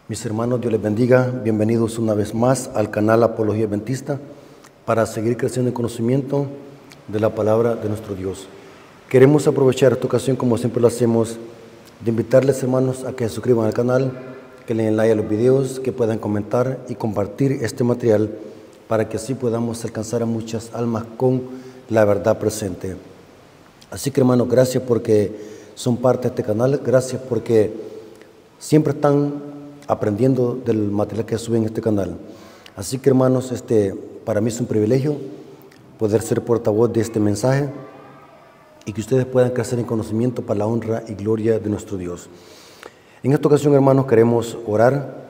Mis hermanos, Dios les bendiga. Bienvenidos una vez más al canal Apología Adventista para seguir creciendo en conocimiento de la palabra de nuestro Dios. Queremos aprovechar esta ocasión, como siempre lo hacemos, de invitarles, hermanos, a que se suscriban al canal, que le den like a los videos, que puedan comentar y compartir este material para que así podamos alcanzar a muchas almas con la verdad presente. Así que, hermanos, gracias porque son parte de este canal, gracias porque siempre están aprendiendo del material que suben en este canal. Así que, hermanos, para mí es un privilegio poder ser portavoz de este mensaje y que ustedes puedan crecer en conocimiento para la honra y gloria de nuestro Dios. En esta ocasión, hermanos, queremos orar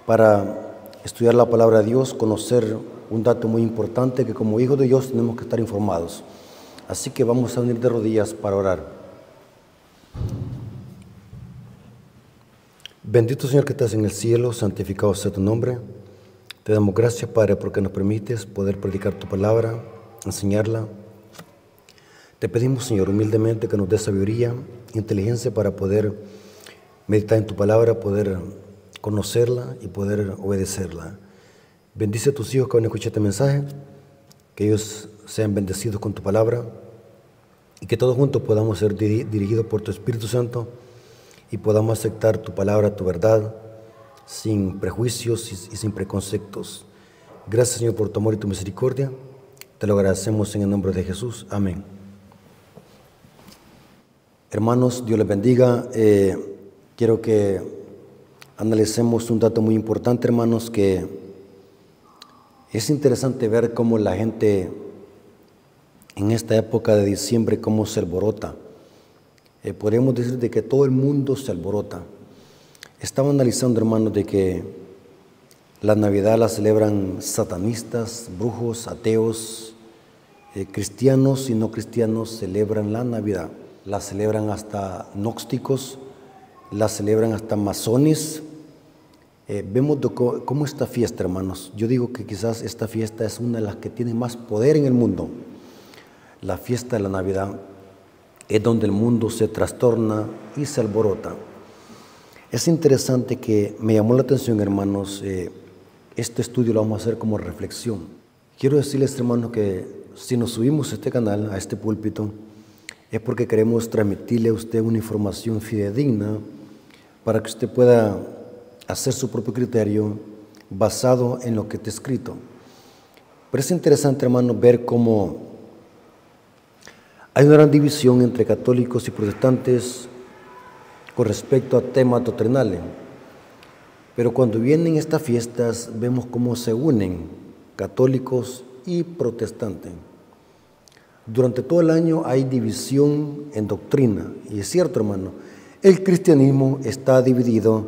para estudiar la palabra de Dios, conocer un dato muy importante que como hijos de Dios tenemos que estar informados. Así que vamos a unir de rodillas para orar. Bendito Señor que estás en el cielo, santificado sea tu nombre. Te damos gracias, Padre, porque nos permites poder predicar tu palabra, enseñarla. Te pedimos, Señor, humildemente que nos des sabiduría, inteligencia para poder meditar en tu palabra, poder conocerla y poder obedecerla. Bendice a tus hijos que van a escuchar este mensaje, que ellos sean bendecidos con tu palabra y que todos juntos podamos ser dirigidos por tu Espíritu Santo y podamos aceptar tu palabra, tu verdad, sin prejuicios y sin preconceptos. Gracias, Señor, por tu amor y tu misericordia. Te lo agradecemos en el nombre de Jesús. Amén. Hermanos, Dios les bendiga. Quiero que analicemos un dato muy importante, hermanos, que es interesante ver cómo la gente en esta época de diciembre, cómo se alborota. Podríamos decir de que todo el mundo se alborota. Estaba analizando, hermanos, de que la Navidad la celebran satanistas, brujos, ateos, cristianos y no cristianos celebran la Navidad. La celebran hasta gnósticos, la celebran hasta masones. Vemos cómo esta fiesta, hermanos, yo digo que quizás esta fiesta es una de las que tiene más poder en el mundo. La fiesta de la Navidad es donde el mundo se trastorna y se alborota. Es interesante que me llamó la atención, hermanos, este estudio lo vamos a hacer como reflexión. Quiero decirles, hermanos, que si nos subimos a este canal, a este púlpito, es porque queremos transmitirle a usted una información fidedigna para que usted pueda hacer su propio criterio basado en lo que está escrito. Pero es interesante, hermanos, ver cómo hay una gran división entre católicos y protestantes con respecto a temas doctrinales. Pero cuando vienen estas fiestas, vemos cómo se unen católicos y protestantes. Durante todo el año hay división en doctrina. Y es cierto, hermano, el cristianismo está dividido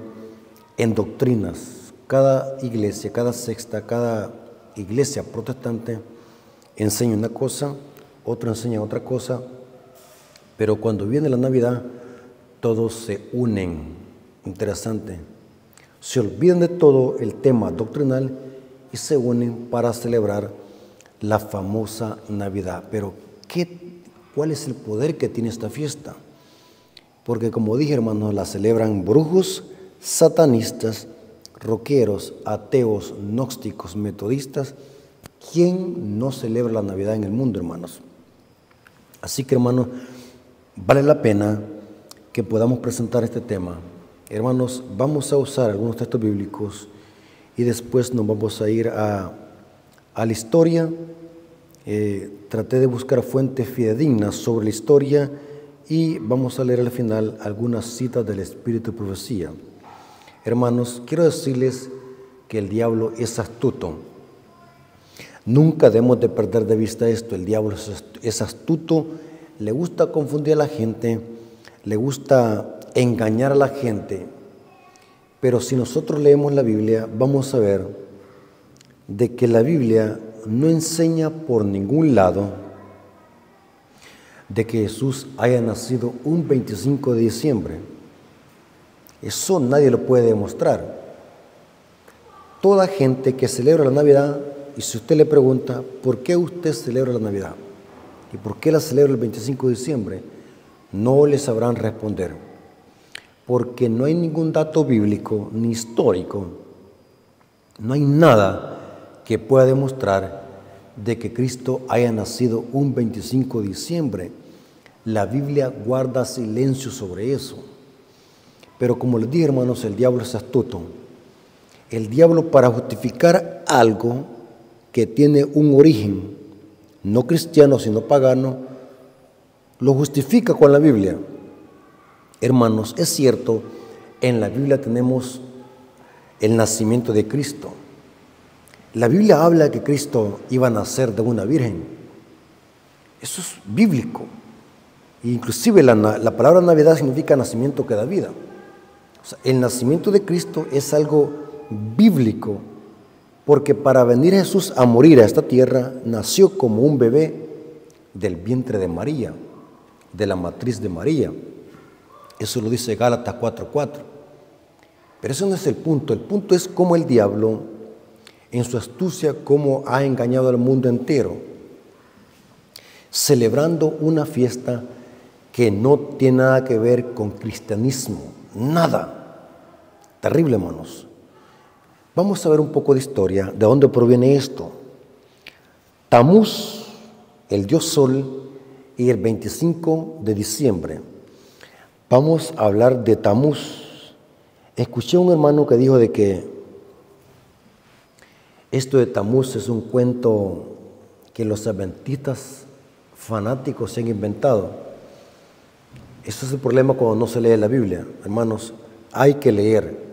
en doctrinas. Cada iglesia, cada secta, cada iglesia protestante enseña una cosa, otra enseña otra cosa, pero cuando viene la Navidad, todos se unen. Interesante. Se olvidan de todo el tema doctrinal y se unen para celebrar la famosa Navidad. Pero, ¿cuál es el poder que tiene esta fiesta? Porque, como dije, hermanos, la celebran brujos, satanistas, roqueros, ateos, gnósticos, metodistas. ¿Quién no celebra la Navidad en el mundo, hermanos? Así que, hermanos, vale la pena que podamos presentar este tema. Hermanos, vamos a usar algunos textos bíblicos y después nos vamos a ir a la historia. Traté de buscar fuentes fidedignas sobre la historia y vamos a leer al final algunas citas del Espíritu de Profecía. Hermanos, quiero decirles que el diablo es astuto. Nunca debemos de perder de vista esto. El diablo es astuto, le gusta confundir a la gente, le gusta engañar a la gente. Pero si nosotros leemos la Biblia, vamos a ver de que la Biblia no enseña por ningún lado de que Jesús haya nacido un 25 de diciembre. Eso nadie lo puede demostrar. Toda gente que celebra la Navidad, y si usted le pregunta, ¿por qué usted celebra la Navidad? ¿Y por qué la celebra el 25 de diciembre? No le sabrán responder. porque no hay ningún dato bíblico ni histórico, no hay nada que pueda demostrar de que Cristo haya nacido un 25 de diciembre. La Biblia guarda silencio sobre eso. Pero como les dije, hermanos, el diablo es astuto. El diablo, para justificar algo que tiene un origen no cristiano sino pagano, lo justifica con la Biblia. Hermanos, es cierto, en la Biblia tenemos el nacimiento de Cristo. La Biblia habla de que Cristo iba a nacer de una virgen. Eso es bíblico. Inclusive la palabra Navidad significa nacimiento que da vida. O sea, el nacimiento de Cristo es algo bíblico, porque para venir Jesús a morir a esta tierra, nació como un bebé del vientre de María, de la matriz de María. Eso lo dice Gálatas 4:4. Pero eso no es el punto es cómo el diablo, en su astucia, cómo ha engañado al mundo entero, celebrando una fiesta que no tiene nada que ver con cristianismo, nada. Terrible, hermanos. Vamos a ver un poco de historia, de dónde proviene esto. Tamuz, el dios sol, y el 25 de diciembre. Vamos a hablar de Tamuz. Escuché a un hermano que dijo de que esto de Tamuz es un cuento que los adventistas fanáticos se han inventado. Ese es el problema cuando no se lee la Biblia. Hermanos, hay que leer.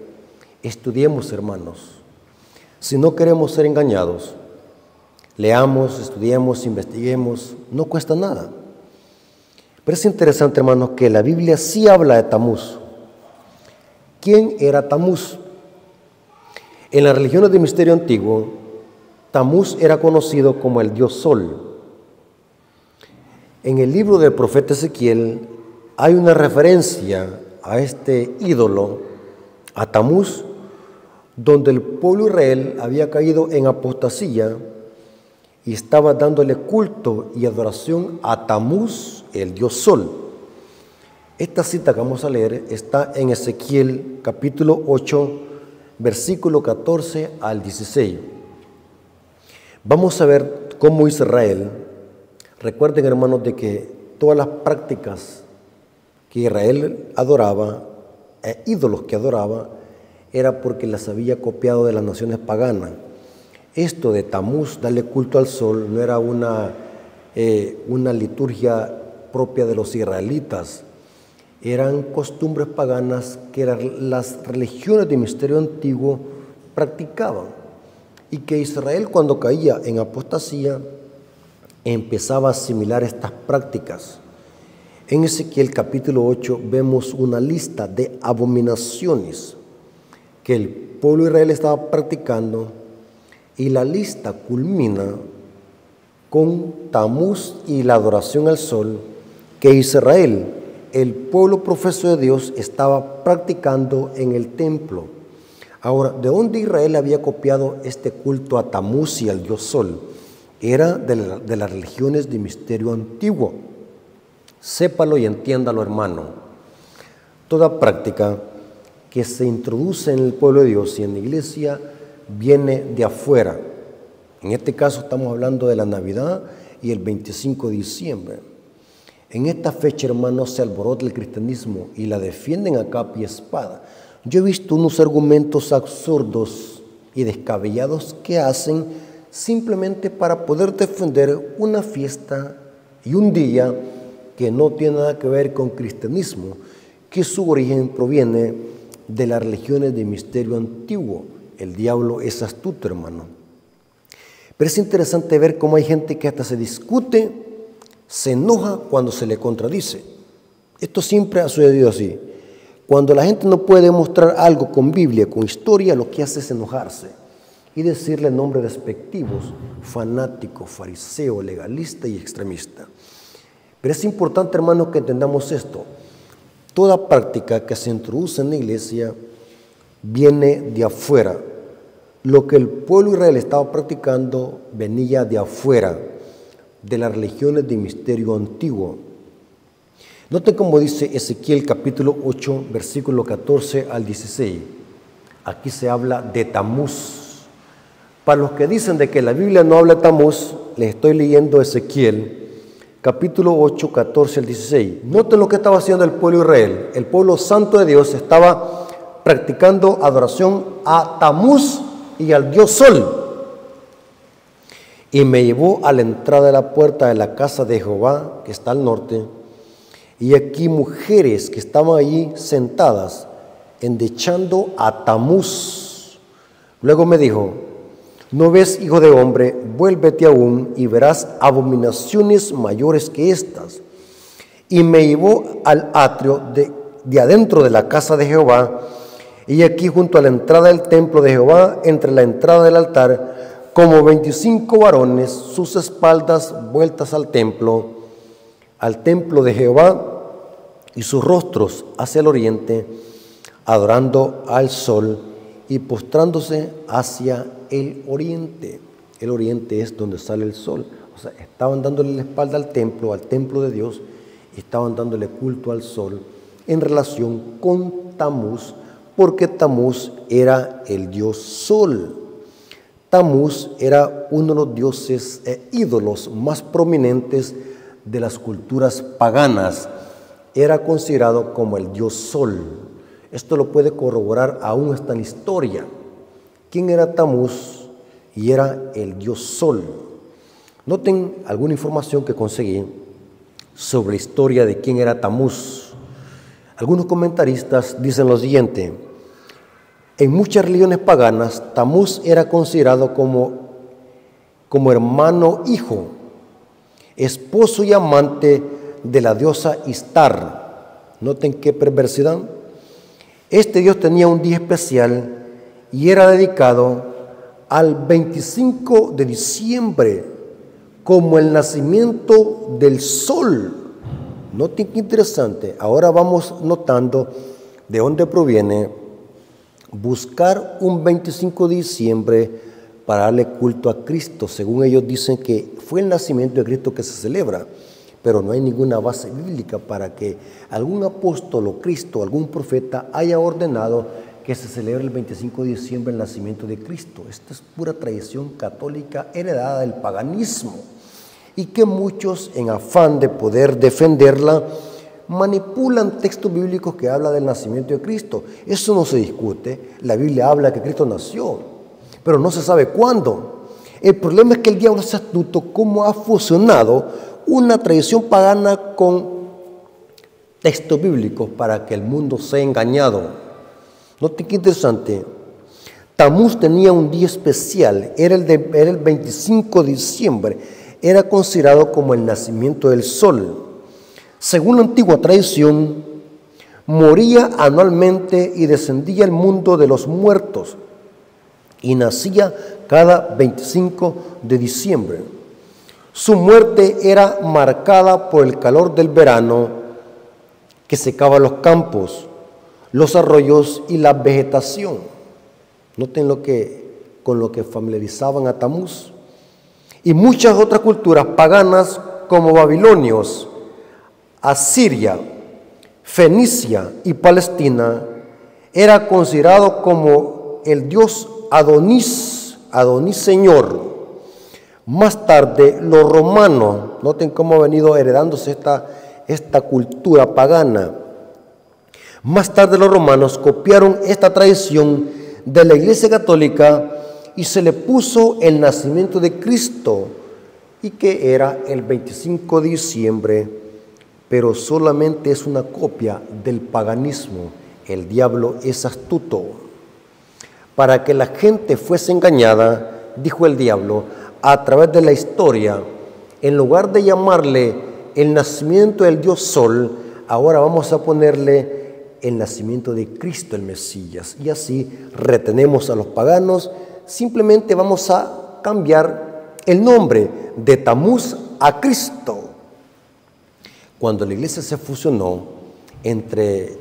Estudiemos, hermanos. Si no queremos ser engañados, leamos, estudiemos, investiguemos. No cuesta nada. Pero es interesante, hermanos, que la Biblia sí habla de Tamuz. ¿Quién era Tamuz? En las religiones del misterio antiguo, Tamuz era conocido como el dios Sol. En el libro del profeta Ezequiel hay una referencia a este ídolo, a Tamuz, donde el pueblo de Israel había caído en apostasía y estaba dándole culto y adoración a Tamuz, el dios Sol. Esta cita que vamos a leer está en Ezequiel capítulo 8, versículo 14 al 16. Vamos a ver cómo Israel, recuerden, hermanos, de que todas las prácticas que Israel adoraba, ídolos que adoraba, era porque las había copiado de las naciones paganas. Esto de Tamuz, darle culto al sol, no era una liturgia propia de los israelitas. Eran costumbres paganas que las religiones de misterio antiguo practicaban, y que Israel, cuando caía en apostasía, empezaba a asimilar estas prácticas. En Ezequiel capítulo 8 vemos una lista de abominaciones que el pueblo de Israel estaba practicando, y la lista culmina con Tamuz y la adoración al sol que Israel, el pueblo profeso de Dios, estaba practicando en el templo. Ahora, ¿de dónde Israel había copiado este culto a Tamuz y al dios Sol? Era de las religiones de misterio antiguo. Sépalo y entiéndalo, hermano. Toda práctica que se introduce en el pueblo de Dios y en la iglesia viene de afuera. En este caso estamos hablando de la Navidad y el 25 de diciembre. En esta fecha, hermanos, se alborota el cristianismo y la defienden a capa y espada. Yo he visto unos argumentos absurdos y descabellados que hacen simplemente para poder defender una fiesta y un día que no tiene nada que ver con cristianismo, que su origen proviene de las religiones de misterio antiguo. El diablo es astuto, hermano. Pero es interesante ver cómo hay gente que hasta se discute, se enoja cuando se le contradice. Esto siempre ha sucedido así. Cuando la gente no puede demostrar algo con Biblia, con historia, lo que hace es enojarse y decirle nombres despectivos: fanático, fariseo, legalista y extremista. Pero es importante, hermanos, que entendamos esto. Toda práctica que se introduce en la iglesia viene de afuera. Lo que el pueblo de Israel estaba practicando venía de afuera, de las religiones de misterio antiguo. Noten cómo dice Ezequiel capítulo 8, versículo 14 al 16. Aquí se habla de Tamuz. Para los que dicen de que la Biblia no habla de Tamuz, les estoy leyendo Ezequiel capítulo 8, 14 al 16. Noten lo que estaba haciendo el pueblo de Israel. El pueblo santo de Dios estaba practicando adoración a Tamuz y al dios Sol. Y me llevó a la entrada de la puerta de la casa de Jehová, que está al norte, y aquí mujeres que estaban allí sentadas, endechando a Tamuz. Luego me dijo: ¿no ves, hijo de hombre? Vuélvete aún y verás abominaciones mayores que estas. Y me llevó al atrio de adentro de la casa de Jehová, y aquí junto a la entrada del templo de Jehová, entre la entrada del altar, como 25 varones, sus espaldas vueltas al templo de Jehová, y sus rostros hacia el oriente, adorando al sol y postrándose hacia el oriente. El oriente es donde sale el sol. O sea, estaban dándole la espalda al templo de Dios, y estaban dándole culto al sol en relación con Tamuz, porque Tamuz era el dios sol. Tamuz era uno de los dioses e ídolos más prominentes de las culturas paganas. Era considerado como el dios sol. Esto lo puede corroborar aún hasta en la historia. ¿Quién era Tamuz? Y era el dios sol. Noten alguna información que conseguí sobre la historia de quién era Tamuz. Algunos comentaristas dicen lo siguiente: en muchas religiones paganas, Tamuz era considerado como hermano hijo, esposo y amante de la diosa Istar. Noten qué perversidad. Este dios tenía un día especial y era dedicado al 25 de diciembre como el nacimiento del sol. Noten qué interesante. Ahora vamos notando de dónde proviene buscar un 25 de diciembre para darle culto a Cristo. Según ellos dicen que fue el nacimiento de Cristo que se celebra, pero no hay ninguna base bíblica para que algún apóstol o Cristo, algún profeta haya ordenado que se celebre el 25 de diciembre el nacimiento de Cristo. Esta es pura tradición católica heredada del paganismo, y que muchos, en afán de poder defenderla, manipulan textos bíblicos que hablan del nacimiento de Cristo. Eso no se discute. La Biblia habla que Cristo nació, pero no se sabe cuándo. El problema es que el diablo es astuto, cómo ha fusionado una tradición pagana con textos bíblicos para que el mundo sea engañado. Noten qué interesante. Tamuz tenía un día especial, era el 25 de diciembre, era considerado como el nacimiento del sol. Según la antigua tradición, moría anualmente y descendía al mundo de los muertos, y nacía cada 25 de diciembre. Su muerte era marcada por el calor del verano que secaba los campos, los arroyos y la vegetación. Noten con lo que familiarizaban a Tamuz. Y muchas otras culturas paganas como babilonios, Asiria, Fenicia y Palestina, era considerado como el dios Adonís Señor. Más tarde los romanos, noten cómo ha venido heredándose esta cultura pagana. Más tarde los romanos copiaron esta tradición de la Iglesia Católica y se le puso el nacimiento de Cristo, y que era el 25 de diciembre, pero solamente es una copia del paganismo. El diablo es astuto. Para que la gente fuese engañada, dijo el diablo, a través de la historia, en lugar de llamarle el nacimiento del dios Sol, ahora vamos a ponerle el nacimiento de Cristo el Mesías. Y así retenemos a los paganos. Simplemente vamos a cambiar el nombre de Tamuz a Cristo. Cuando la iglesia se fusionó entre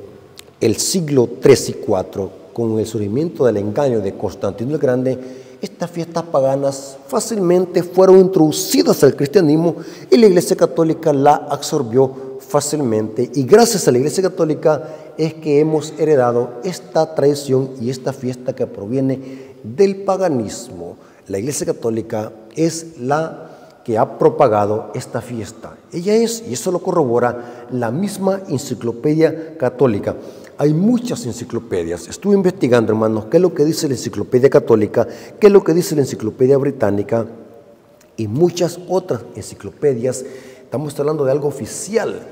el siglo III y IV, con el surgimiento del engaño de Constantino el Grande, estas fiestas paganas fácilmente fueron introducidas al cristianismo y la Iglesia Católica la absorbió fácilmente, y gracias a la Iglesia Católica es que hemos heredado esta tradición y esta fiesta que proviene del paganismo. La Iglesia Católica es la que ha propagado esta fiesta. Ella es, y eso lo corrobora, la misma Enciclopedia Católica. Hay muchas enciclopedias. Estuve investigando, hermanos, qué es lo que dice la Enciclopedia Católica, qué es lo que dice la Enciclopedia Británica y muchas otras enciclopedias. Estamos hablando de algo oficial.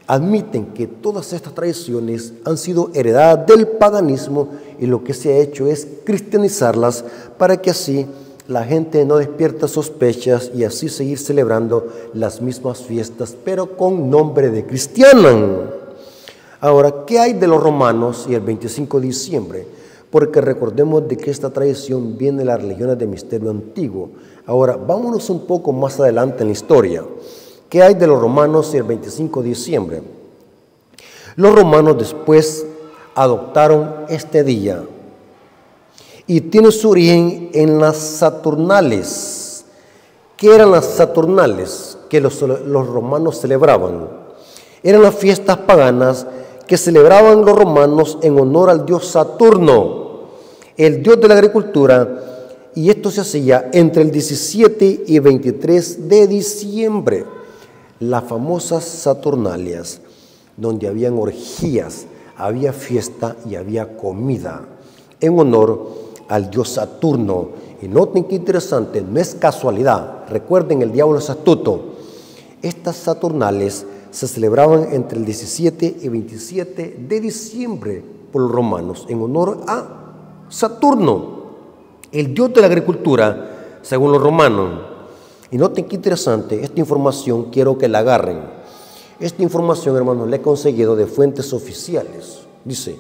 Admiten que todas estas tradiciones han sido heredadas del paganismo y lo que se ha hecho es cristianizarlas para que así la gente no despierta sospechas y así seguir celebrando las mismas fiestas, pero con nombre de cristiano. Ahora, ¿qué hay de los romanos y el 25 de diciembre? Porque recordemos de que esta tradición viene de las religiones de misterio antiguo. Ahora, vámonos un poco más adelante en la historia. ¿Qué hay de los romanos y el 25 de diciembre? Los romanos después adoptaron este día y tiene su origen en las Saturnales. ¿Qué eran las Saturnales que los romanos celebraban? Eran las fiestas paganas que celebraban los romanos en honor al dios Saturno, el dios de la agricultura, y esto se hacía entre el 17 y 23 de diciembre, las famosas Saturnalias, donde habían orgías, había fiesta y había comida en honor al dios Saturno. Y noten qué interesante, no es casualidad, recuerden, el diablo es astuto. Estas Saturnales se celebraban entre el 17 y 27 de diciembre por los romanos en honor a Saturno, el dios de la agricultura, según los romanos. Y noten qué interesante, esta información quiero que la agarren. Esta información, hermanos, la he conseguido de fuentes oficiales. Dice,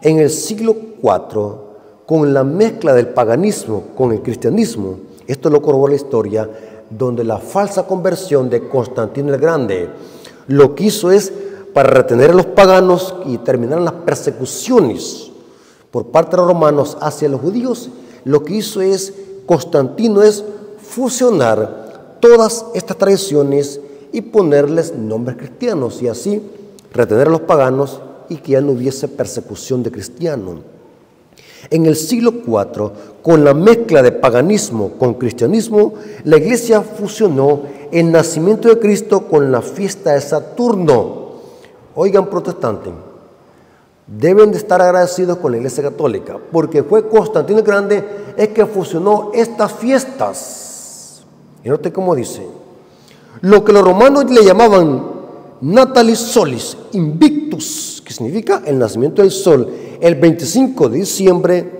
en el siglo IV, con la mezcla del paganismo con el cristianismo, esto lo corrobora la historia, donde la falsa conversión de Constantino el Grande lo que hizo es, para retener a los paganos y terminar las persecuciones por parte de los romanos hacia los judíos, lo que hizo es, Constantino es fusionar todas estas tradiciones y ponerles nombres cristianos y así retener a los paganos y que ya no hubiese persecución de cristianos. En el siglo IV, con la mezcla de paganismo con cristianismo, la iglesia fusionó el nacimiento de Cristo con la fiesta de Saturno. Oigan, protestantes, deben de estar agradecidos con la iglesia católica, porque fue Constantino el Grande el que fusionó estas fiestas. Y note cómo dice, lo que los romanos le llamaban Natalis Solis Invictus, que significa el nacimiento del sol, el 25 de diciembre,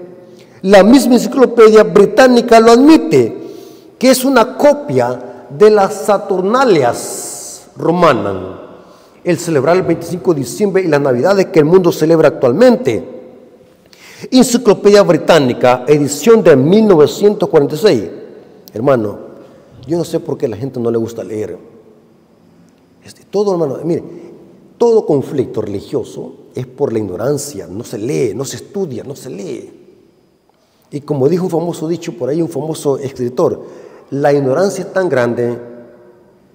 la misma enciclopedia británica lo admite, que es una copia de las Saturnalias romanas, el celebrar el 25 de diciembre y las navidades que el mundo celebra actualmente. Enciclopedia Británica, edición de 1946. Hermano, yo no sé por qué a la gente no le gusta leer. Todo, hermano, mire, todo conflicto religioso es por la ignorancia, no se lee, no se estudia, no se lee. Y como dijo un famoso dicho por ahí, un famoso escritor, la ignorancia es tan grande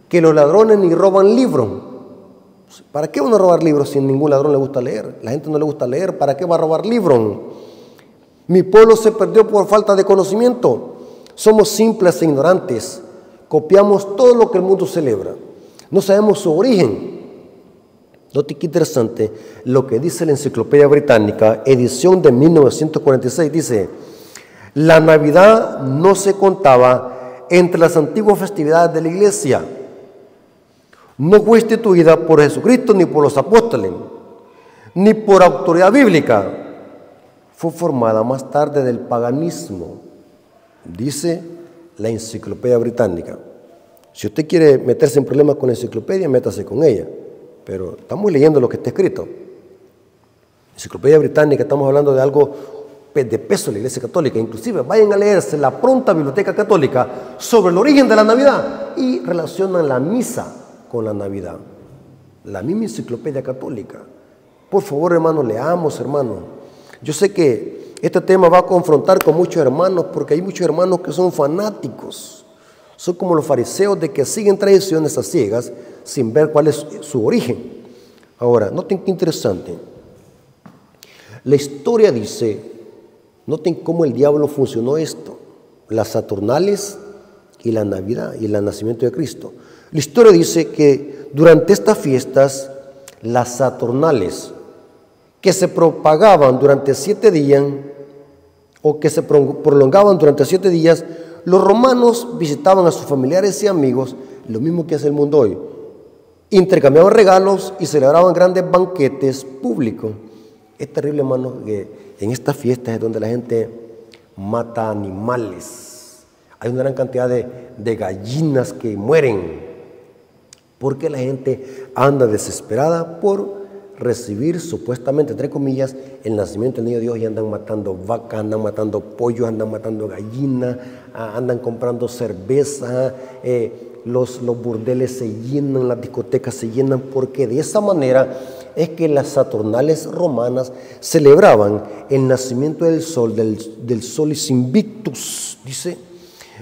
que los ladrones ni roban libros. ¿Para qué van a robar libros si a ningún ladrón le gusta leer? La gente no le gusta leer, ¿para qué va a robar libros? Mi pueblo se perdió por falta de conocimiento. Somos simples e ignorantes. Copiamos todo lo que el mundo celebra. No sabemos su origen. Note qué interesante lo que dice la Enciclopedia Británica, edición de 1946, dice, la Navidad no se contaba entre las antiguas festividades de la iglesia. No fue instituida por Jesucristo ni por los apóstoles, ni por autoridad bíblica. Fue formada más tarde del paganismo, dice la Enciclopedia Británica. Si usted quiere meterse en problemas con la enciclopedia, métase con ella. Pero estamos leyendo lo que está escrito. Enciclopedia Británica, estamos hablando de algo de peso en la Iglesia Católica. Inclusive vayan a leerse la pronta Biblioteca Católica sobre el origen de la Navidad y relacionan la misa con la Navidad. La misma Enciclopedia Católica. Por favor, hermanos, leamos, hermanos. Yo sé que este tema va a confrontar con muchos hermanos porque hay muchos hermanos que son fanáticos. Son como los fariseos de que siguen tradiciones a ciegas sin ver cuál es su origen. Ahora, noten qué interesante. La historia dice, noten cómo el diablo funcionó esto, las Saturnales y la Navidad y el nacimiento de Cristo. La historia dice que durante estas fiestas, las Saturnales, que se propagaban durante 7 días, o que se prolongaban durante 7 días, los romanos visitaban a sus familiares y amigos, lo mismo que hace el mundo hoy. Intercambiaban regalos y celebraban grandes banquetes públicos. Es terrible, hermano, que en estas fiestas es donde la gente mata animales. Hay una gran cantidad de gallinas que mueren, porque la gente anda desesperada por recibir supuestamente, entre comillas, el nacimiento del niño Dios, y andan matando vacas, andan matando pollos, andan matando gallinas, andan comprando cerveza, los burdeles se llenan, las discotecas se llenan, porque de esa manera es que las Saturnales romanas celebraban el nacimiento del sol, del solis invictus, dice.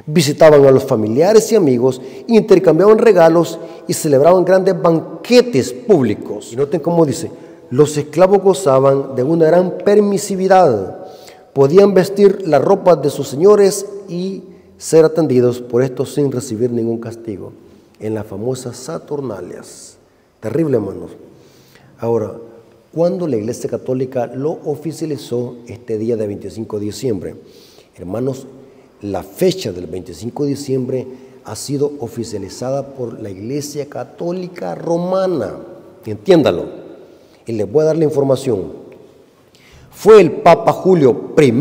Visitaban a los familiares y amigos, intercambiaban regalos y celebraban grandes banquetes públicos. Y noten cómo dice, los esclavos gozaban de una gran permisividad, podían vestir las ropas de sus señores y ser atendidos por esto sin recibir ningún castigo. En las famosas Saturnalias. Terrible, hermanos. Ahora, ¿cuándo la Iglesia Católica lo oficializó este día de 25 de diciembre? Hermanos, la fecha del 25 de diciembre ha sido oficializada por la Iglesia Católica Romana. Entiéndalo. Y les voy a dar la información. Fue el Papa Julio I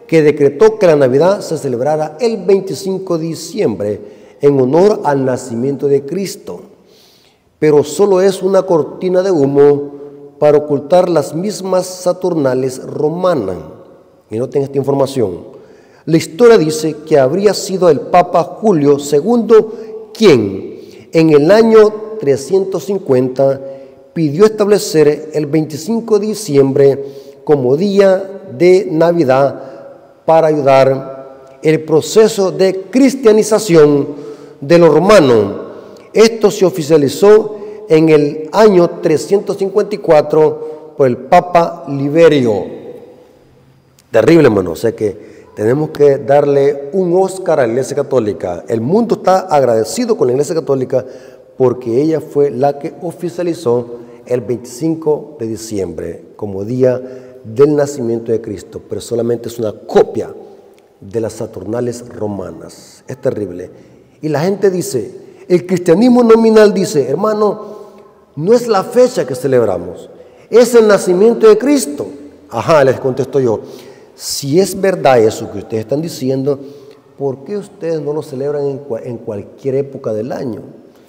que decretó que la Navidad se celebrara el 25 de diciembre en honor al nacimiento de Cristo. Pero solo es una cortina de humo para ocultar las mismas Saturnales romanas. Y noten esta información. La historia dice que habría sido el Papa Julio II quien, en el año 350, pidió establecer el 25 de diciembre como día de Navidad para ayudar el proceso de cristianización de los romanos. Esto se oficializó en el año 354 por el Papa Liberio. Terrible, hermano. O sea que tenemos que darle un Oscar a la Iglesia Católica. El mundo está agradecido con la Iglesia Católica porque ella fue la que oficializó el 25 de diciembre como día del nacimiento de Cristo, pero solamente es una copia de las Saturnales romanas. Es terrible. Y la gente dice, el cristianismo nominal dice, hermano, no es la fecha que celebramos, es el nacimiento de Cristo. Ajá, les contesto yo. Si es verdad eso que ustedes están diciendo, ¿por qué ustedes no lo celebran en cualquier época del año?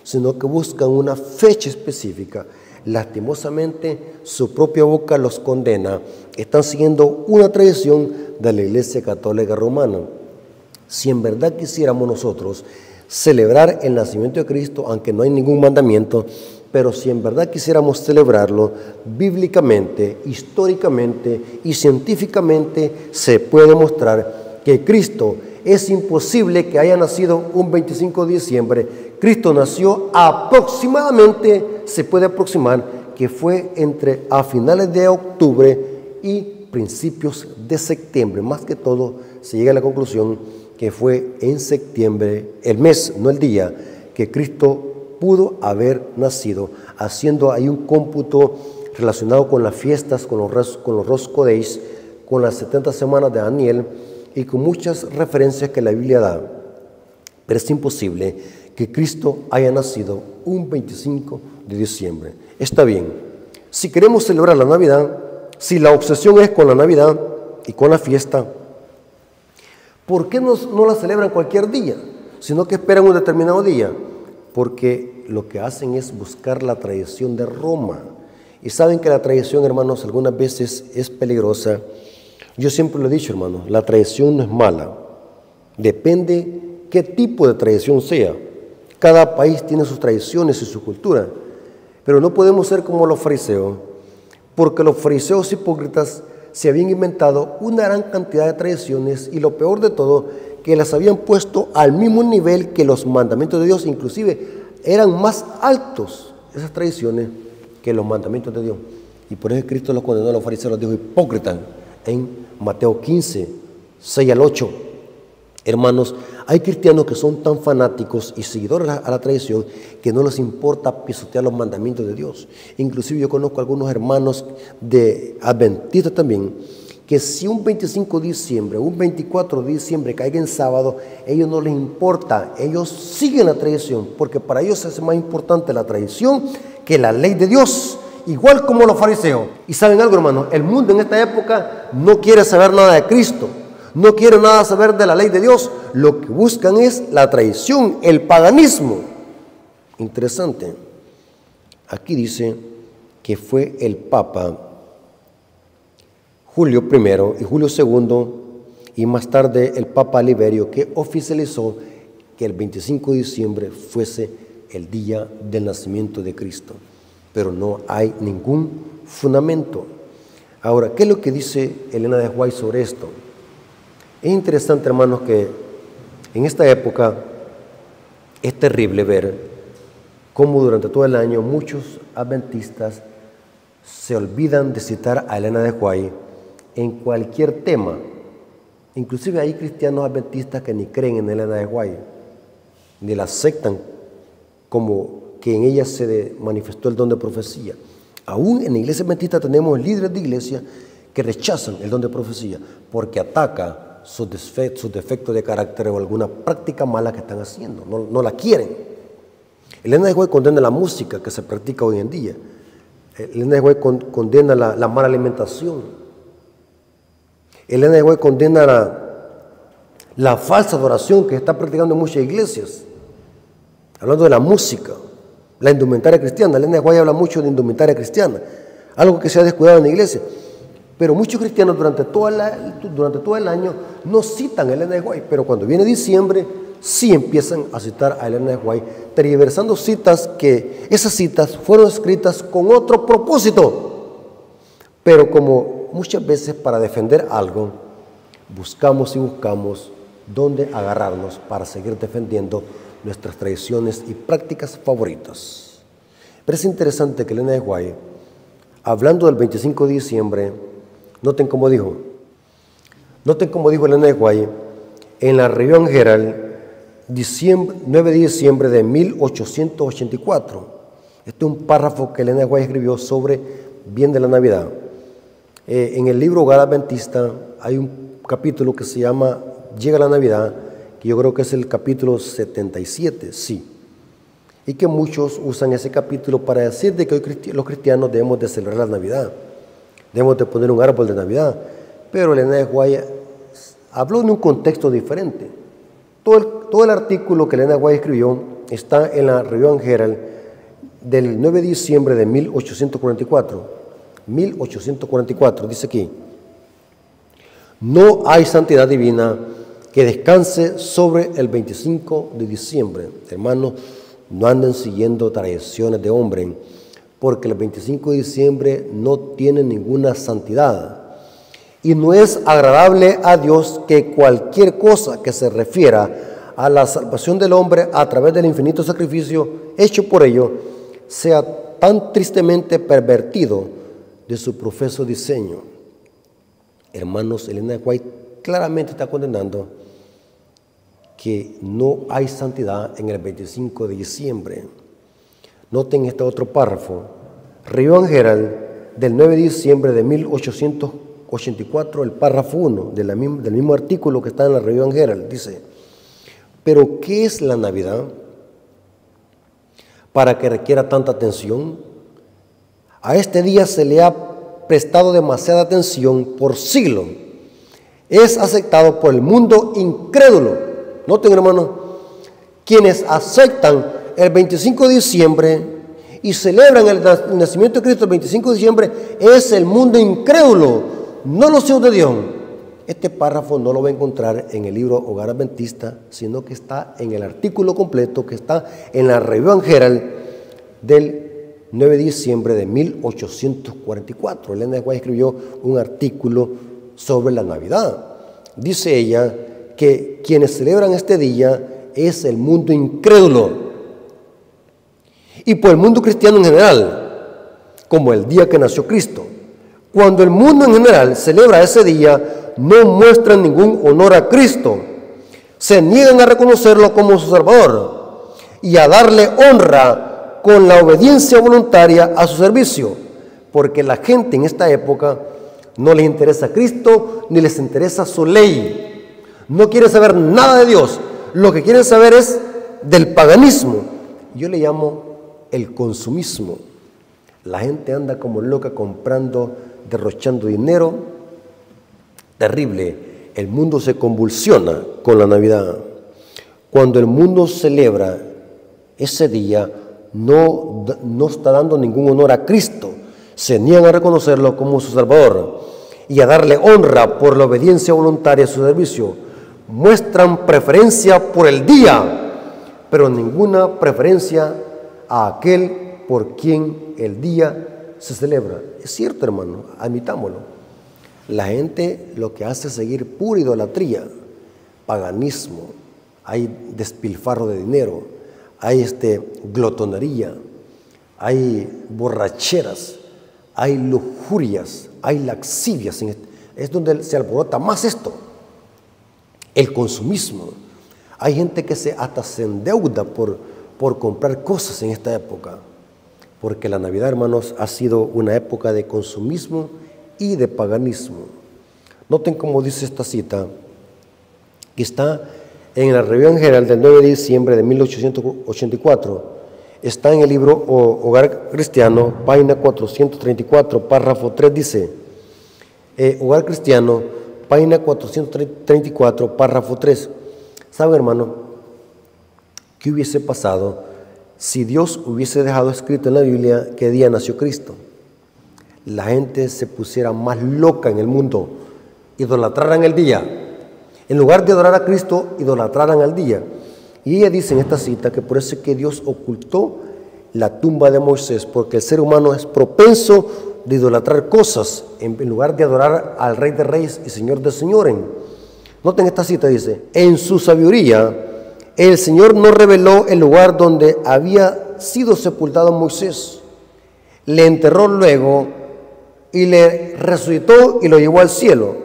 Sino que buscan una fecha específica. Lastimosamente, su propia boca los condena. Están siguiendo una tradición de la Iglesia Católica Romana. Si en verdad quisiéramos nosotros celebrar el nacimiento de Cristo, aunque no hay ningún mandamiento, pero si en verdad quisiéramos celebrarlo bíblicamente, históricamente y científicamente, se puede mostrar que Cristo es imposible que haya nacido un 25 de diciembre. Cristo nació aproximadamente, se puede aproximar, que fue a finales de octubre y principios de septiembre. Más que todo, se llega a la conclusión que fue en septiembre, el mes, no el día, que Cristo pudo haber nacido, haciendo ahí un cómputo relacionado con las fiestas, con los Rosco Days, con las 70 semanas de Daniel y con muchas referencias que la Biblia da. Pero es imposible que Cristo haya nacido un 25 de diciembre. Está bien, si queremos celebrar la Navidad, si la obsesión es con la Navidad y con la fiesta, ¿por qué no la celebran cualquier día, sino que esperan un determinado día? Porque lo que hacen es buscar la tradición de Roma. Y saben que la tradición, hermanos, algunas veces es peligrosa. Yo siempre lo he dicho, hermanos, la tradición no es mala. Depende qué tipo de tradición sea. Cada país tiene sus tradiciones y su cultura. Pero no podemos ser como los fariseos, porque los fariseos hipócritas se habían inventado una gran cantidad de tradiciones y lo peor de todo, que las habían puesto al mismo nivel que los mandamientos de Dios, inclusive eran más altos esas tradiciones que los mandamientos de Dios. Y por eso Cristo los condenó a los fariseos, los dijo hipócritas en Mateo 15, 6 al 8. Hermanos, hay cristianos que son tan fanáticos y seguidores a la tradición que no les importa pisotear los mandamientos de Dios. Inclusive yo conozco algunos hermanos de adventistas también, que si un 25 de diciembre, un 24 de diciembre caiga en sábado, a ellos no les importa, ellos siguen la tradición, porque para ellos es más importante la tradición que la ley de Dios, igual como los fariseos. Y saben algo, hermanos, el mundo en esta época no quiere saber nada de Cristo, no quiere nada saber de la ley de Dios, lo que buscan es la tradición, el paganismo. Interesante, aquí dice que fue el Papa Julio I y Julio II, y más tarde el Papa Liberio, que oficializó que el 25 de diciembre fuese el día del nacimiento de Cristo. Pero no hay ningún fundamento. Ahora, ¿qué es lo que dice Elena de White sobre esto? Es interesante, hermanos, que en esta época es terrible ver cómo durante todo el año muchos adventistas se olvidan de citar a Elena de White en cualquier tema. Inclusive hay cristianos adventistas que ni creen en Elena de White, ni la aceptan como que en ella se manifestó el don de profecía. Aún en la iglesia adventista tenemos líderes de iglesia que rechazan el don de profecía porque ataca sus defectos de carácter o alguna práctica mala que están haciendo, no la quieren. Elena de White condena la música que se practica hoy en día. Elena de White condena la mala alimentación. Elena de White condena la falsa adoración que está practicando en muchas iglesias. Hablando de la música, la indumentaria cristiana. Elena de White habla mucho de indumentaria cristiana, algo que se ha descuidado en la iglesia. Pero muchos cristianos durante todo el año no citan a Elena de White, pero cuando viene diciembre sí empiezan a citar a Elena de White, tergiversando citas que esas citas fueron escritas con otro propósito. Pero como muchas veces para defender algo, buscamos dónde agarrarnos para seguir defendiendo nuestras tradiciones y prácticas favoritas. Pero es interesante que Elena de White, hablando del 25 de diciembre, noten cómo dijo Elena de White en la Review and Herald, 9 de diciembre de 1884. Este es un párrafo que Elena de White escribió sobre bien de la Navidad. En el libro Hogar Adventista hay un capítulo que se llama Llega la Navidad, que yo creo que es el capítulo 77, sí. Y que muchos usan ese capítulo para decir de que hoy los cristianos debemos de celebrar la Navidad. Debemos de poner un árbol de Navidad. Pero Elena de White habló en un contexto diferente. Todo el artículo que Elena de White escribió está en la Review and Herald del 9 de diciembre de 1844. 1844, dice aquí: no hay santidad divina que descanse sobre el 25 de diciembre. Hermanos, no anden siguiendo tradiciones de hombre, porque el 25 de diciembre no tiene ninguna santidad. Y no es agradable a Dios que cualquier cosa que se refiera a la salvación del hombre a través del infinito sacrificio hecho por ello sea tan tristemente pervertido de su profeso diseño. Hermanos, Elena de White claramente está condenando que no hay santidad en el 25 de diciembre. Noten este otro párrafo, Review and Herald del 9 de diciembre de 1884, el párrafo 1 del mismo artículo que está en la Review and Herald, dice: ¿pero qué es la Navidad para que requiera tanta atención? A este día se le ha prestado demasiada atención por siglos. Es aceptado por el mundo incrédulo. Noten, hermanos, quienes aceptan el 25 de diciembre y celebran el nacimiento de Cristo el 25 de diciembre es el mundo incrédulo, no los hijos de Dios. Este párrafo no lo va a encontrar en el libro Hogar Adventista, sino que está en el artículo completo que está en la Review and Herald del 9 de diciembre de 1844. Elena de White escribió un artículo sobre la Navidad. Dice ella que quienes celebran este día es el mundo incrédulo y por el mundo cristiano en general. como el día que nació Cristo. Cuando el mundo en general celebra ese día, no muestran ningún honor a Cristo. Se niegan a reconocerlo como su Salvador y a darle honra con la obediencia voluntaria a su servicio, porque la gente en esta época no les interesa Cristo ni les interesa su ley. No quieren saber nada de Dios. Lo que quieren saber es del paganismo. Yo le llamo el consumismo. La gente anda como loca comprando, derrochando dinero. Terrible. El mundo se convulsiona con la Navidad. Cuando el mundo celebra ese día, no está dando ningún honor a Cristo. Se niegan a reconocerlo como su Salvador y a darle honra por la obediencia voluntaria a su servicio. Muestran preferencia por el día, pero ninguna preferencia a aquel por quien el día se celebra. Es cierto, hermano, admitámoslo. La gente lo que hace es seguir pura idolatría, paganismo, hay despilfarro de dinero, hay glotonería, hay borracheras, hay lujurias, hay laxivias. Es donde se alborota más esto, el consumismo. Hay gente que hasta se endeuda por comprar cosas en esta época, porque la Navidad, hermanos, ha sido una época de consumismo y de paganismo. Noten cómo dice esta cita, que está en la Revista General del 9 de diciembre de 1884. Está en el libro Hogar Cristiano, página 434, párrafo 3, dice, Hogar Cristiano, página 434, párrafo 3. ¿Sabe, hermano, qué hubiese pasado si Dios hubiese dejado escrito en la Biblia qué día nació Cristo? La gente se pusiera más loca en el mundo, idolatraran el día. En lugar de adorar a Cristo, idolatraran al día. Y ella dice en esta cita que por eso es que Dios ocultó la tumba de Moisés, porque el ser humano es propenso de idolatrar cosas en lugar de adorar al Rey de Reyes y Señor de Señores. Noten esta cita, dice, en su sabiduría el Señor no reveló el lugar donde había sido sepultado Moisés. Le enterró luego y le resucitó y lo llevó al cielo.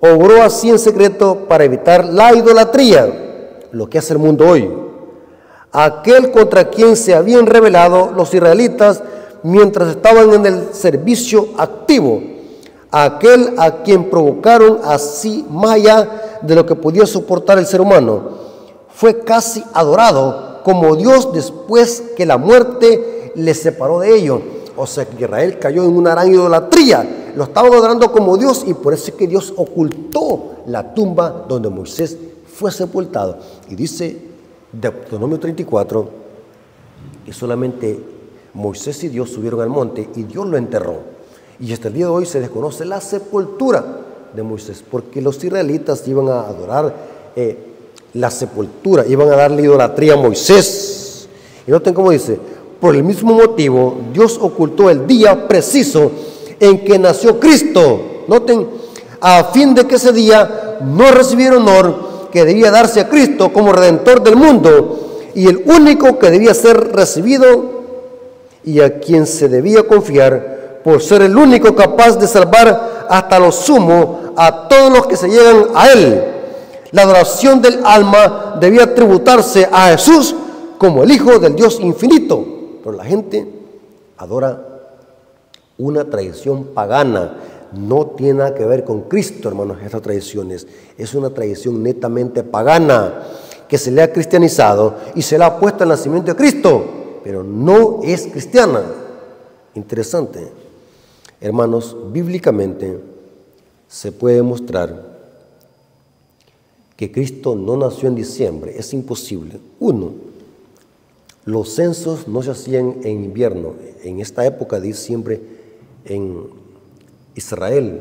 Obró así en secreto para evitar la idolatría, lo que hace el mundo hoy. Aquel contra quien se habían rebelado los israelitas mientras estaban en el servicio activo, aquel a quien provocaron así más allá de lo que podía soportar el ser humano, fue casi adorado como Dios después que la muerte le separó de ellos. O sea que Israel cayó en una gran idolatría, lo estaban adorando como Dios, y por eso es que Dios ocultó la tumba donde Moisés fue sepultado. Y dice Deuteronomio 34 que solamente Moisés y Dios subieron al monte y Dios lo enterró. Y hasta el día de hoy se desconoce la sepultura de Moisés, porque los israelitas iban a adorar la sepultura, iban a darle idolatría a Moisés. Y noten cómo dice, por el mismo motivo Dios ocultó el día preciso en que nació Cristo. Noten, a fin de que ese día no recibiera honor que debía darse a Cristo como Redentor del mundo, y el único que debía ser recibido y a quien se debía confiar por ser el único capaz de salvar hasta lo sumo a todos los que se llegan a Él. La adoración del alma debía tributarse a Jesús como el Hijo del Dios infinito. Pero la gente adora una tradición pagana, no tiene nada que ver con Cristo, hermanos. Estas tradiciones es una tradición netamente pagana que se le ha cristianizado y se le ha puesto el nacimiento de Cristo, pero no es cristiana. Interesante, hermanos, bíblicamente se puede mostrar que Cristo no nació en diciembre, es imposible. Uno, los censos no se hacían en invierno. En esta época de diciembre, en Israel,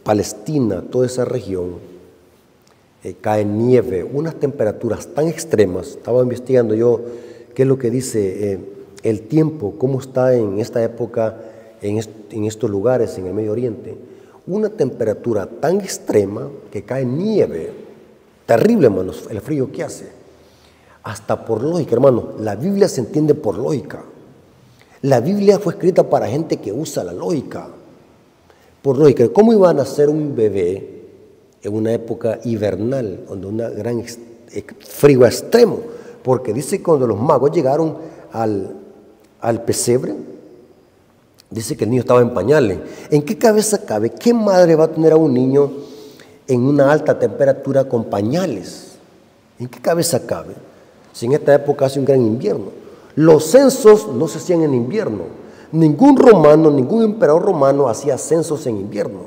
Palestina, toda esa región, cae nieve, unas temperaturas tan extremas. Estaba investigando yo qué es lo que dice el tiempo, cómo está en esta época, en estos lugares, en el Medio Oriente. Una temperatura tan extrema que cae nieve. Terrible, hermanos, el frío que hace. Hasta por lógica, hermano, la Biblia se entiende por lógica. La Biblia fue escrita para gente que usa la lógica. Por lógica, ¿cómo iba a nacer un bebé en una época hibernal, donde un gran frío extremo? Porque dice que cuando los magos llegaron al pesebre, dice que el niño estaba en pañales. ¿En qué cabeza cabe? ¿Qué madre va a tener a un niño en una alta temperatura con pañales? ¿En qué cabeza cabe? Si en esta época hace un gran invierno. Los censos no se hacían en invierno. Ningún romano, ningún emperador romano hacía censos en invierno,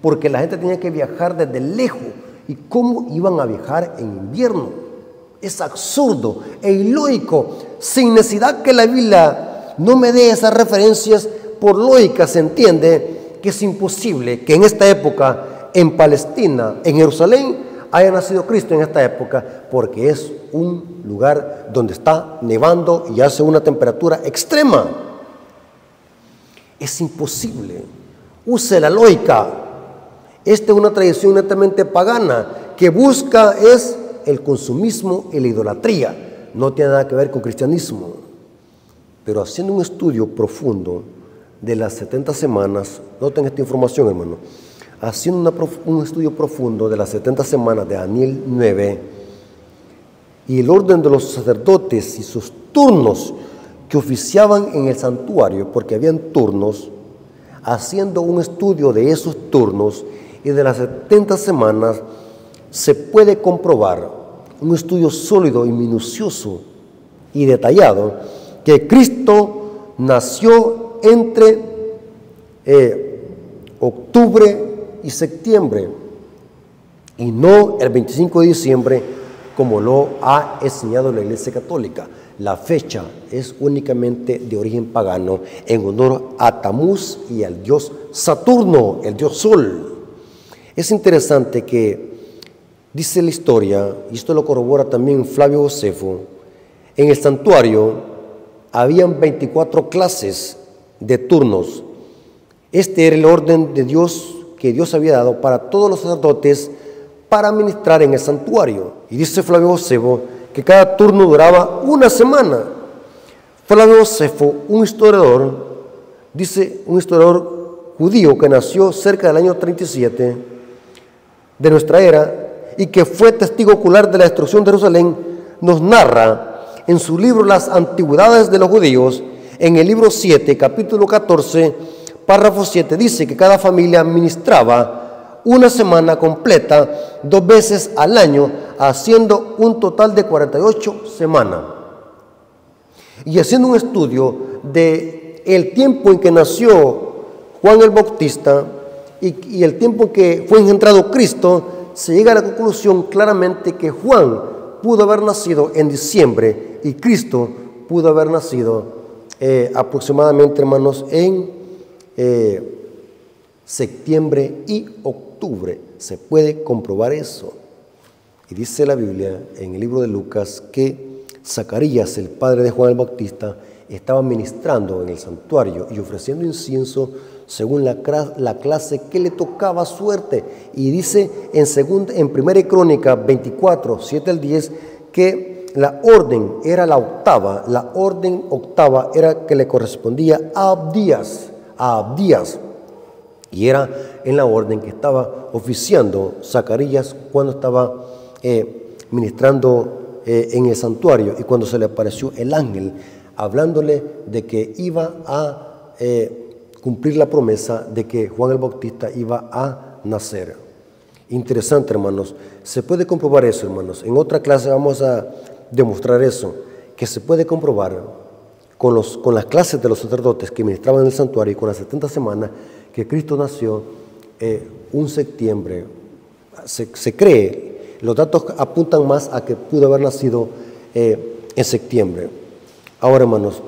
porque la gente tenía que viajar desde lejos. ¿Y cómo iban a viajar en invierno? Es absurdo e ilógico. Sin necesidad que la Biblia no me dé esas referencias, por lógica se entiende que es imposible que en esta época, en Palestina, en Jerusalén, haya nacido Cristo en esta época, porque es un lugar donde está nevando y hace una temperatura extrema. Es imposible. Use la lógica. Esta es una tradición netamente pagana que busca es el consumismo y la idolatría. No tiene nada que ver con cristianismo. Pero haciendo un estudio profundo de las 70 semanas, noten esta información, hermano, haciendo un estudio profundo de las 70 semanas de Daniel 9 y el orden de los sacerdotes y sus turnos que oficiaban en el santuario, porque habían turnos, haciendo un estudio de esos turnos y de las 70 semanas, se puede comprobar, un estudio sólido y minucioso y detallado, que Cristo nació entre octubre y septiembre, y no el 25 de diciembre, como lo ha enseñado la Iglesia Católica. La fecha es únicamente de origen pagano, en honor a Tamuz y al dios Saturno, el dios Sol. Es interesante que dice la historia, y esto lo corrobora también Flavio Josefo, en el santuario habían 24 clases de turnos. Este era el orden de Dios que Dios había dado para todos los sacerdotes para ministrar en el santuario. Y dice Flavio Josefo que cada turno duraba una semana. Flavio Josefo, un historiador, dice, un historiador judío que nació cerca del año 37 de nuestra era y que fue testigo ocular de la destrucción de Jerusalén, nos narra en su libro Las Antigüedades de los Judíos, en el libro 7, capítulo 14, párrafo 7, dice que cada familia ministraba una semana completa 2 veces al año, haciendo un total de 48 semanas. Y haciendo un estudio de el tiempo en que nació Juan el Bautista y el tiempo en que fue engendrado Cristo, se llega a la conclusión claramente que Juan pudo haber nacido en diciembre y Cristo pudo haber nacido aproximadamente, hermanos, en septiembre y octubre. Se puede comprobar eso. Y dice la Biblia en el libro de Lucas que Zacarías, el padre de Juan el Bautista, estaba ministrando en el santuario y ofreciendo incienso según la clase que le tocaba suerte. Y dice en Primera Crónica 24, 7 al 10, que la orden era la octava. La orden octava era que le correspondía a Abdías. Y era en la orden que estaba oficiando Zacarías cuando estaba ministrando en el santuario, y cuando se le apareció el ángel hablándole de que iba a cumplir la promesa de que Juan el Bautista iba a nacer. Interesante, hermanos. Se puede comprobar eso, hermanos. En otra clase vamos a demostrar eso, que se puede comprobar con las clases de los sacerdotes que ministraban en el santuario y con las 70 semanas que Cristo nació un septiembre. Se cree, los datos apuntan más a que pudo haber nacido en septiembre. Ahora, hermanos,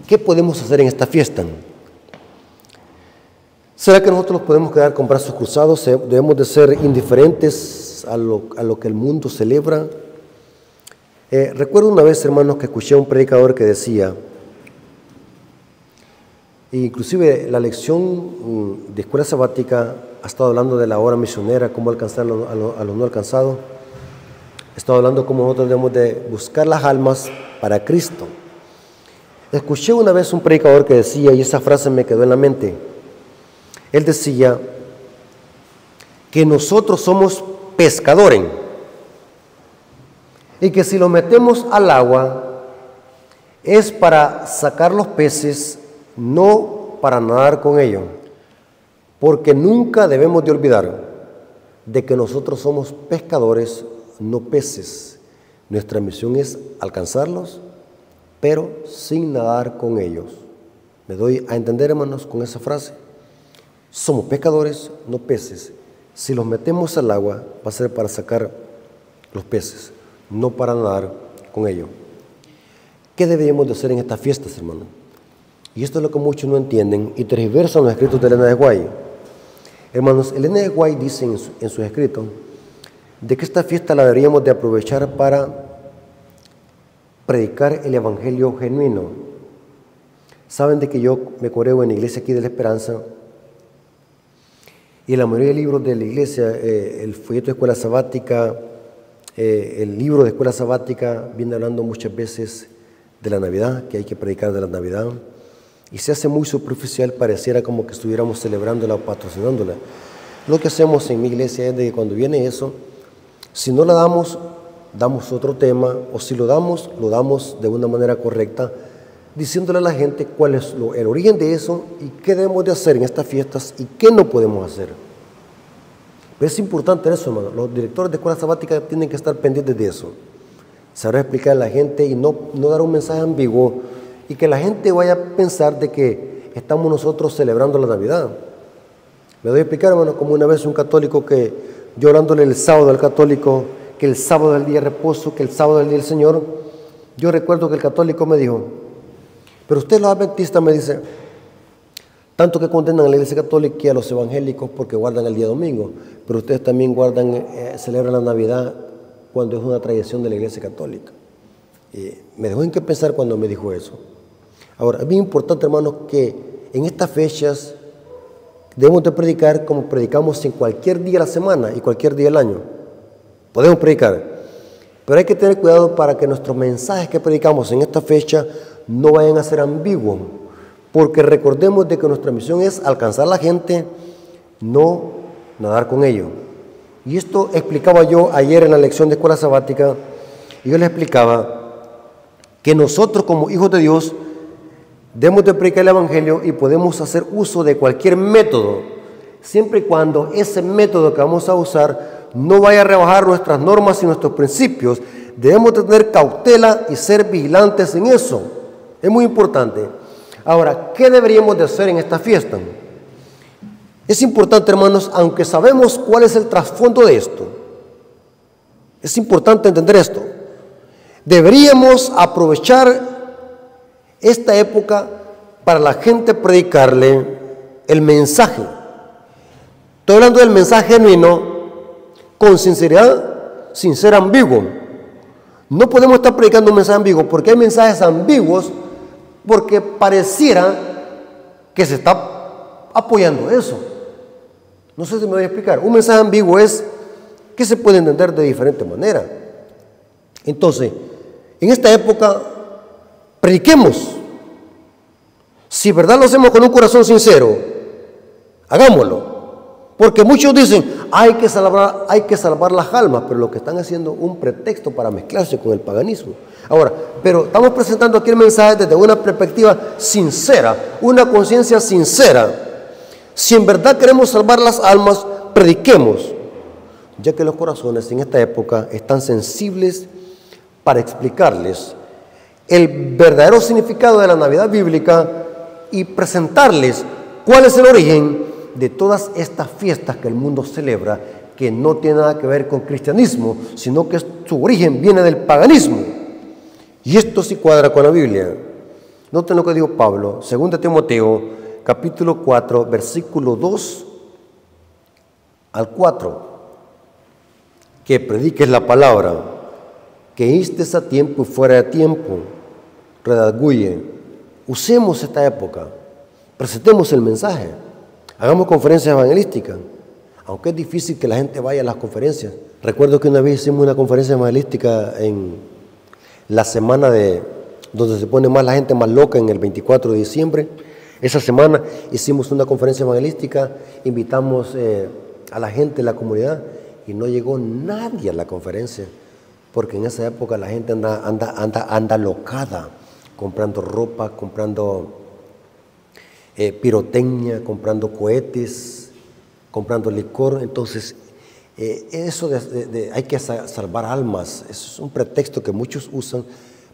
¿qué podemos hacer en esta fiesta? ¿Será que nosotros nos podemos quedar con brazos cruzados? ¿Debemos de ser indiferentes a lo que el mundo celebra? Recuerdo una vez, hermanos, que escuché a un predicador que decía, inclusive la lección de escuela sabática ha estado hablando de la hora misionera, cómo alcanzar a los no alcanzados. Ha estado hablando cómo nosotros debemos de buscar las almas para Cristo. Escuché una vez un predicador que decía, y esa frase me quedó en la mente, él decía que nosotros somos pescadores y que si lo metemos al agua es para sacar los peces, no para nadar con ellos, porque nunca debemos de olvidar de que nosotros somos pescadores, no peces. Nuestra misión es alcanzarlos, pero sin nadar con ellos. ¿Me doy a entender, hermanos, con esa frase? Somos pescadores, no peces. Si los metemos al agua, va a ser para sacar los peces, no para nadar con ellos. ¿Qué deberíamos de hacer en estas fiestas, hermano? Y esto es lo que muchos no entienden y tergiversan los escritos de Elena de White. Hermanos, Elena de White dice en sus escritos de que esta fiesta la deberíamos de aprovechar para predicar el evangelio genuino. Saben de que yo me coreo en la iglesia aquí de la Esperanza y la mayoría de libros de la iglesia, el folleto de escuela sabática, el libro de escuela sabática viene hablando muchas veces de la Navidad, que hay que predicar de la Navidad, y se hace muy superficial, pareciera como que estuviéramos celebrándola o patrocinándola. Lo que hacemos en mi iglesia es de que cuando viene eso, si no la damos, damos otro tema, o si lo damos de una manera correcta, diciéndole a la gente cuál es el origen de eso y qué debemos de hacer en estas fiestas y qué no podemos hacer. Pero es importante eso, hermano. Los directores de escuela sabática tienen que estar pendientes de eso. Saber explicar a la gente y no dar un mensaje ambiguo y que la gente vaya a pensar de que estamos nosotros celebrando la Navidad. Me doy a explicar, hermano, como una vez un católico que yo hablándole el sábado al católico, que el sábado es el día de reposo, que el sábado es el día del Señor, yo recuerdo que el católico me dijo, pero usted los adventistas, me dice, tanto que condenan a la iglesia católica y a los evangélicos porque guardan el día domingo, pero ustedes también celebran la Navidad cuando es una tradición de la iglesia católica. Me dejó en qué pensar cuando me dijo eso. Ahora, es bien importante, hermanos, que en estas fechas debemos de predicar como predicamos en cualquier día de la semana y cualquier día del año. Podemos predicar, pero hay que tener cuidado para que nuestros mensajes que predicamos en esta fecha no vayan a ser ambiguos, porque recordemos de que nuestra misión es alcanzar a la gente, no nadar con ellos. Y esto explicaba yo ayer en la lección de escuela sabática, y yo les explicaba que nosotros como hijos de Dios debemos de predicar el evangelio y podemos hacer uso de cualquier método, siempre y cuando ese método que vamos a usar no vaya a rebajar nuestras normas y nuestros principios. Debemos de tener cautela y ser vigilantes en eso. Es muy importante. Ahora, ¿qué deberíamos de hacer en esta fiesta? Es importante, hermanos, aunque sabemos cuál es el trasfondo de esto, es importante entender esto. Deberíamos aprovechar esta época para la gente predicarle el mensaje. Estoy hablando del mensaje genuino, con sinceridad, sin ser ambiguo. No podemos estar predicando un mensaje ambiguo, porque hay mensajes ambiguos, porque pareciera que se está apoyando eso. No sé si me voy a explicar. Un mensaje ambiguo es que se puede entender de diferente manera. Entonces, en esta época, prediquemos. Si verdad lo hacemos con un corazón sincero, hagámoslo. Porque muchos dicen, hay que salvar las almas, pero lo que están haciendo es un pretexto para mezclarse con el paganismo. Ahora, pero estamos presentando aquí el mensaje desde una perspectiva sincera, una conciencia sincera. Si en verdad queremos salvar las almas, prediquemos, ya que los corazones en esta época están sensibles para explicarles el verdadero significado de la Navidad bíblica y presentarles cuál es el origen de todas estas fiestas que el mundo celebra, que no tiene nada que ver con cristianismo, sino que su origen viene del paganismo. Y esto sí cuadra con la Biblia. Noten lo que dijo Pablo, 2 Timoteo, capítulo 4, versículo 2 al 4. Que prediques la palabra, que instes a tiempo y fuera de tiempo, redarguye. Usemos esta época, presentemos el mensaje, hagamos conferencias evangelísticas, aunque es difícil que la gente vaya a las conferencias. Recuerdo que una vez hicimos una conferencia evangelística en la semana de donde se pone más la gente más loca en el 24 de diciembre. Esa semana hicimos una conferencia evangelística, invitamos a la gente de la comunidad y no llegó nadie a la conferencia, porque en esa época la gente anda locada, comprando ropa, comprando pirotecnia, comprando cohetes, comprando licor. Entonces, eso hay que salvar almas, es un pretexto que muchos usan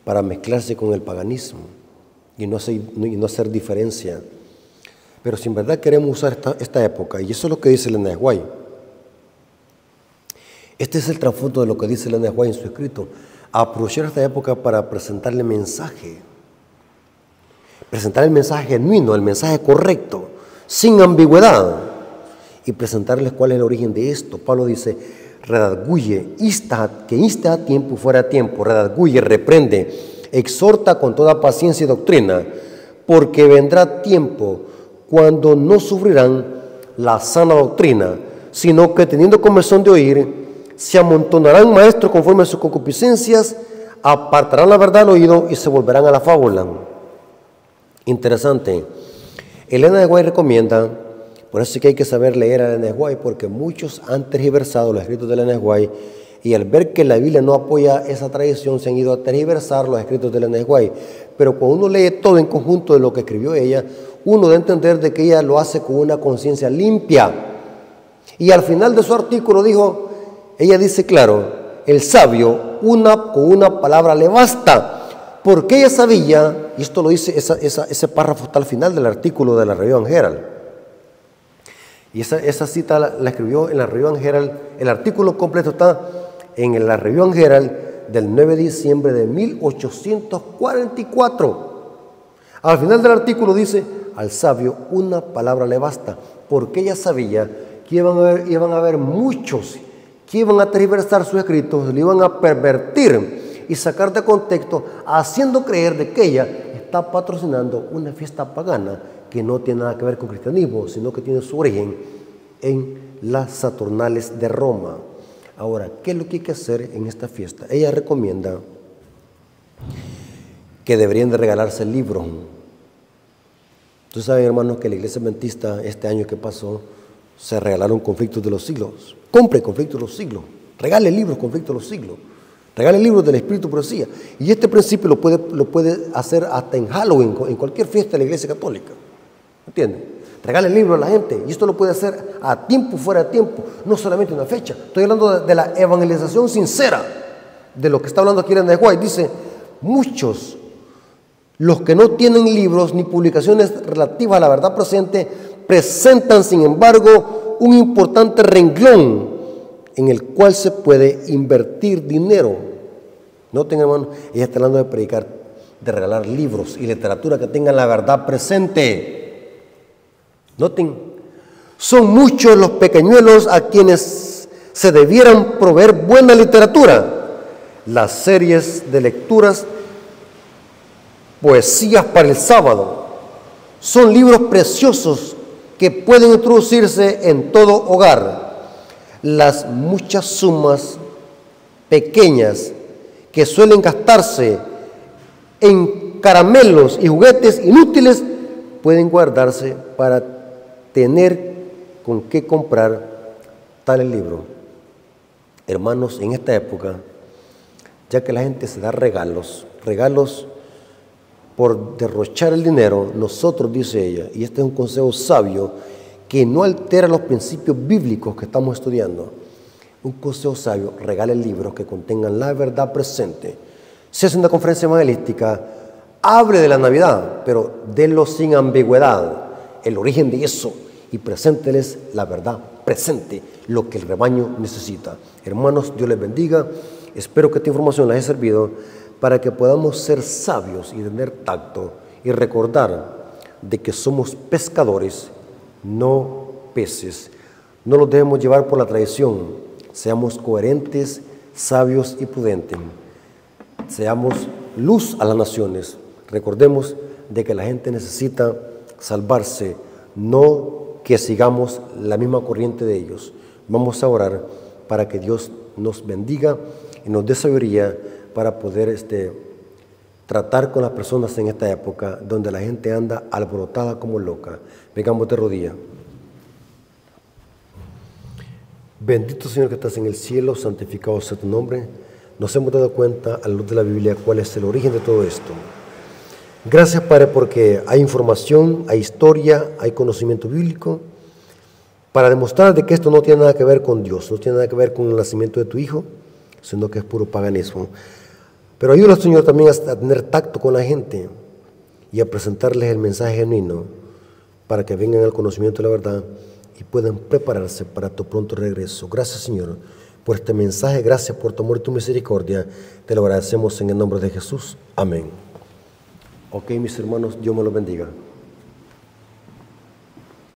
para mezclarse con el paganismo y no hacer diferencia. Pero si en verdad queremos usar esta época, y eso es lo que dice Elena de White, este es el trasfondo de lo que dice Elena de White en su escrito: aprovechar esta época para presentarle mensaje, presentar el mensaje genuino, el mensaje correcto, sin ambigüedad, y presentarles cuál es el origen de esto. Pablo dice: redarguye, que insta a tiempo fuera a tiempo, redarguye, reprende, exhorta con toda paciencia y doctrina, porque vendrá tiempo cuando no sufrirán la sana doctrina, sino que teniendo comezón de oír, se amontonarán maestros conforme a sus concupiscencias, apartarán la verdad del oído y se volverán a la fábula. Interesante. Elena de White recomienda, por eso es que hay que saber leer a Elena de White, porque muchos han tergiversado los escritos de Elena de White, y al ver que la Biblia no apoya esa tradición, se han ido a tergiversar los escritos de Elena de White. Pero cuando uno lee todo en conjunto de lo que escribió ella, uno debe entender de que ella lo hace con una conciencia limpia. Y al final de su artículo ella dice claro: el sabio con una palabra le basta, porque ella sabía, y esto lo dice, ese párrafo está al final del artículo de la Review and Herald. Y esa cita la escribió en la Review and Herald. El artículo completo está en la Review and Herald del 9 de diciembre de 1844. Al final del artículo dice: al sabio una palabra le basta, porque ella sabía que iban a haber muchos que iban a tergiversar sus escritos, le iban a pervertir y sacar de contexto, haciendo creer de que ella está patrocinando una fiesta pagana que no tiene nada que ver con cristianismo, sino que tiene su origen en las Saturnales de Roma. Ahora, ¿qué es lo que hay que hacer en esta fiesta? Ella recomienda que deberían de regalarse libros. Ustedes saben, hermanos, que la Iglesia Adventista este año que pasó se regalaron Conflictos de los Siglos. Compre Conflictos de los Siglos, regale libros Conflictos de los Siglos, regale libros del Espíritu de Profecía. Y este principio lo puede hacer hasta en Halloween, en cualquier fiesta de la Iglesia Católica. ¿Entienden? Regale libros a la gente, y esto lo puede hacer a tiempo, fuera de tiempo, no solamente una fecha. Estoy hablando de la evangelización sincera, de lo que está hablando aquí en Elena de White. Dice: muchos, los que no tienen libros ni publicaciones relativas a la verdad presente, presentan sin embargo un importante renglón en el cual se puede invertir dinero. Noten, hermano, ella está hablando de predicar, de regalar libros y literatura que tengan la verdad presente. Noten, son muchos los pequeñuelos a quienes se debieran proveer buena literatura. Las series de lecturas, poesías para el sábado, son libros preciosos que pueden introducirse en todo hogar. Las muchas sumas pequeñas que suelen gastarse en caramelos y juguetes inútiles pueden guardarse para tener con qué comprar tal libro. Hermanos, en esta época, ya que la gente se da regalos por derrochar el dinero, nosotros, dice ella, y este es un consejo sabio que no altera los principios bíblicos que estamos estudiando. Un consejo sabio: regale libros que contengan la verdad presente. Si es una conferencia evangelística, hable de la Navidad, pero délo sin ambigüedad, el origen de eso, y presénteles la verdad presente, lo que el rebaño necesita. Hermanos, Dios les bendiga. Espero que esta información les haya servido para que podamos ser sabios y tener tacto y recordar de que somos pescadores, no peces. No los debemos llevar por la tradición. Seamos coherentes, sabios y prudentes. Seamos luz a las naciones. Recordemos de que la gente necesita salvarse, no que sigamos la misma corriente de ellos. Vamos a orar para que Dios nos bendiga y nos dé sabiduría para poder tratar con las personas en esta época donde la gente anda alborotada como loca. Vengamos de rodillas. Bendito Señor que estás en el cielo, santificado sea tu nombre. Nos hemos dado cuenta a la luz de la Biblia cuál es el origen de todo esto. Gracias, Padre, porque hay información, hay historia, hay conocimiento bíblico para demostrar de que esto no tiene nada que ver con Dios, no tiene nada que ver con el nacimiento de tu Hijo, sino que es puro paganismo. Pero ayúdanos, Señor, también a tener tacto con la gente y a presentarles el mensaje genuino para que vengan al conocimiento de la verdad y puedan prepararse para tu pronto regreso. Gracias, Señor, por este mensaje. Gracias por tu amor y tu misericordia. Te lo agradecemos en el nombre de Jesús. Amén. Ok, mis hermanos, Dios me los bendiga.